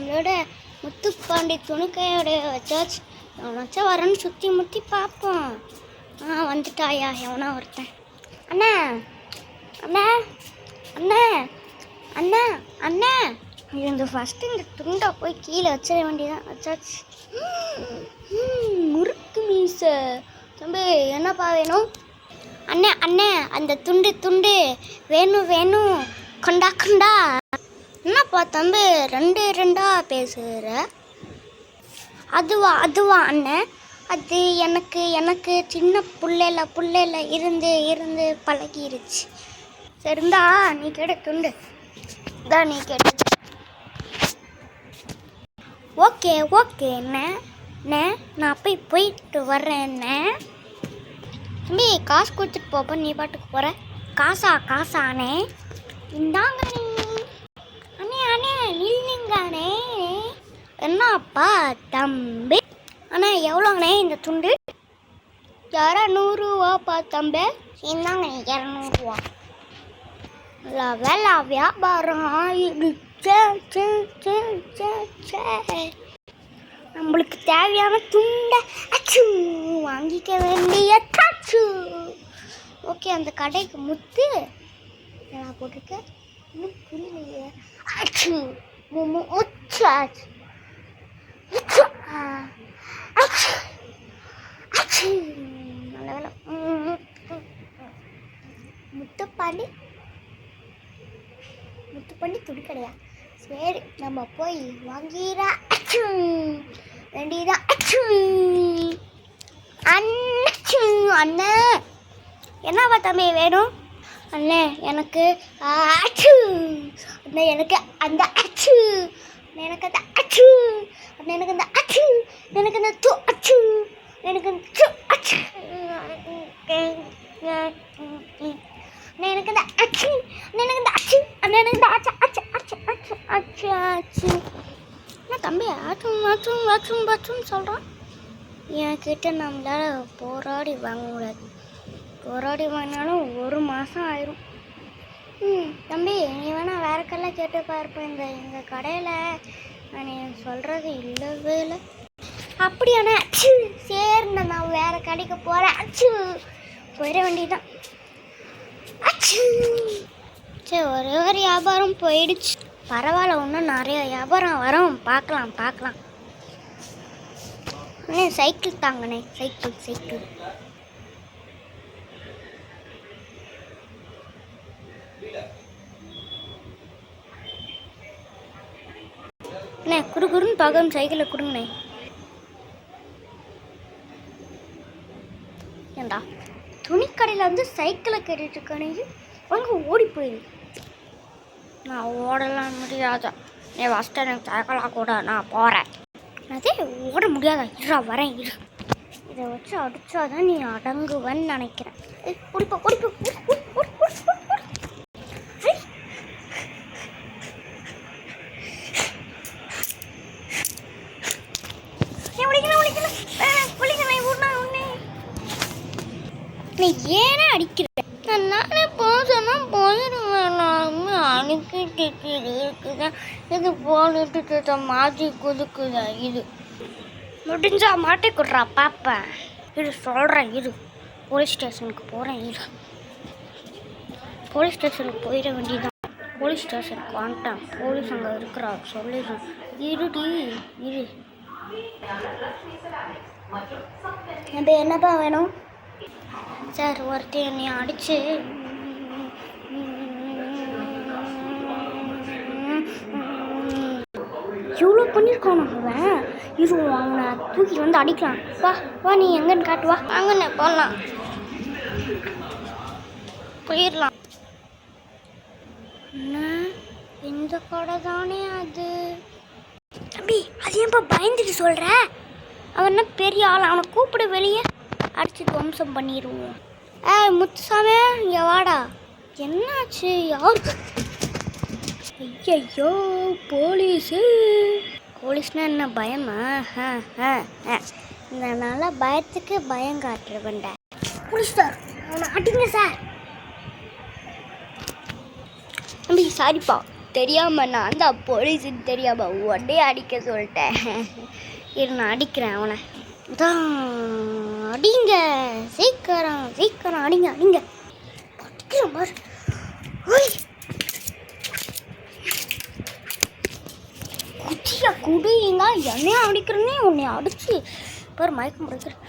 நம்மளோட முத்துப்பாண்டி துணிக்கையோட சர்ச் வச்சா வரேன்னு சுற்றி முற்றி பார்ப்போம். வந்துட்டாயா எவனா ஒருத்தன். அண்ணா அண்ணா அண்ணா அண்ணா அண்ணா இந்த ஃபஸ்ட்டு இந்த துண்டை போய் கீழே வச்சிட வேண்டியதான். வச்சாச்சு. முறுக்கு மீசை தம்பி என்னப்பா வேணும்? அண்ணே அண்ணே அந்த துண்டு வேணும் கொண்டா. என்னப்பா தம்பி ரெண்டா பேசுகிற? அதுவா அண்ணன், அது எனக்கு சின்ன புள்ளைல இருந்து பழகிருச்சு. சரிந்தா நீ கேட்ட துண்டு தான் நீ கேட்ட. ஓகே அண்ணே நான் போயிட்டு வர்றேண்ணே. தம்பி காசு கொடுத்துட்டு போப்போ, நீ பாட்டுக்கு போகிற. காசாண்ணே இந்தாங்க அண்ணே இல்லைங்கண்ணே. என்னப்பா தம்பி? அண்ணா எவ்வளோண்ணே இந்த துண்டு? 200 ரூபாப்பா தம்பி. இந்தாங்க 200 ரூபா. வேலை வியாபாரம் நம்மளுக்கு தேவையான துண்டை வாங்கிக்க வேண்டிய காச்சு. ஓகே அந்த கடைக்கு முத்து நான் போட்டிருக்கேன். இன்னும் புரியலையே. நல்ல வேலை. முத்துப்பாண்டி துணி கடையா? சரி நம்ம போய் வாங்கிடா வேண்டியதான். அண்ணே என்னவா தம்பி வேணும்? அண்ணே எனக்கு அண்ணே எனக்கு அந்த எனக்கு அந்த அண்ணே எனக்கு அந்த எனக்கு அந்த எனக்கு எனக்கு இந்த என்ன தம்பி ஆச்சும் சொல்கிறான். என்கிட்ட நம்மளால் போராடி வாங்கக்கூடாது. போராடி வாங்கினாலும் 1 மாதம் ஆயிரும். தம்பி நீ வேணால் வேறு கடையில் கேட்டு பார்ப்பேன். எங்கள் கடையில் நான் சொல்கிறது இல்லவே இல்லை. அப்படியாண்ணே சரிண்ணா நான் வேறு கடைக்கு போகிறேன். போயிட வேண்டியதுதான். சரி ஒரே ஒரு வியாபாரம் போயிடுச்சு. பரவாயில்ல, இன்னும் நிறைய வியாபாரம் வரும். பார்க்கலாம். அண்ணே சைக்கிள் தாங்கண்ணே. சைக்கிள் அண்ணே குறுன்னு பார்க்க சைக்கிளை கொடுங்கண்ணே. ஏண்டா துணிக்கடையில் வந்து சைக்கிளை கேட்டுட்டு இருக்கானே, அங்கே ஓடி போயிடு. நான் ஓடலாம் முடியாதா? நீ ஃபஸ்ட்டு எனக்கு சைக்கிளாக கூட நான் போகிறேன். அதே ஓட முடியாதா? வரேன் இரு. இதை வச்சு அடித்தாதான் நீ அடங்குவன்னு நினைக்கிறேன். ஓடிப்போ. நீ ஏன்னா அடிக்கிற? நானே போசனா போயிடுவேன். அனுப்பிட்டு இருக்குதா இது போட்டுட்டு மாற்றி குதுக்குதா? இது முடிஞ்சா மாட்டி கொடுறா பாப்பேன். இது சொல்கிறேன் இரு. போலீஸ் ஸ்டேஷனுக்கு போகிறேன் இரு. போலீஸ் ஸ்டேஷனுக்கு போயிட வேண்டியதான். போலீஸ் ஸ்டேஷனுக்கு வந்துட்டேன். போலீஸ் அங்கே இருக்கிறா சொல்லிடுறேன். இருடி இரு. நம்ம என்னப்பா வேணும்? சார் ஒருத்தி என்னை அடித்து இவ்வளோ பண்ணியிருக்கானு அவன். இரு அவனை தூக்கிட்டு வந்து அடிக்கலாம். வா நீ எங்கன்னு காட்டுவா. வாங்கண்ணே போடலாம், போயிடலாம். என்ன இந்த கடை தானே அது? தம்பி அது ஏன்பா பயந்துட்டு சொல்கிற? அவன் என்ன பெரிய ஆள், அவனை கூப்பிட வெளியே அடிச்சு துவம்சம் பண்ணிடுவோம். முத்துசாமி இங்கே வாடா. என்னாச்சு? யாருக்கு? ஐயோ போலீஸ்னா என்ன பயமா? இதனால பயத்துக்கு பயம் காட்டுறவன்டா. போலீஸ் சார் அவனை அடிங்க சார். தம்பி சாரிப்பா. தெரியாமல் நான் தான் போலீஸுன்னு தெரியாமல் உடனே அடிக்க சொல்லிட்டேன். இரு நான் அடிக்கிறேன் அவனை. தான் அடிங்க, சீக்கிரம் சீக்கிரம் அடிங்க அடிங்க. அடிக்கிறேன் பாரு. ஓய் குச்சியா குடிங்க, என்னையும் அடிக்கிறேன்னே உன்னை அடிச்சு பாரு மயக்கம் முடிக்கிறேன்.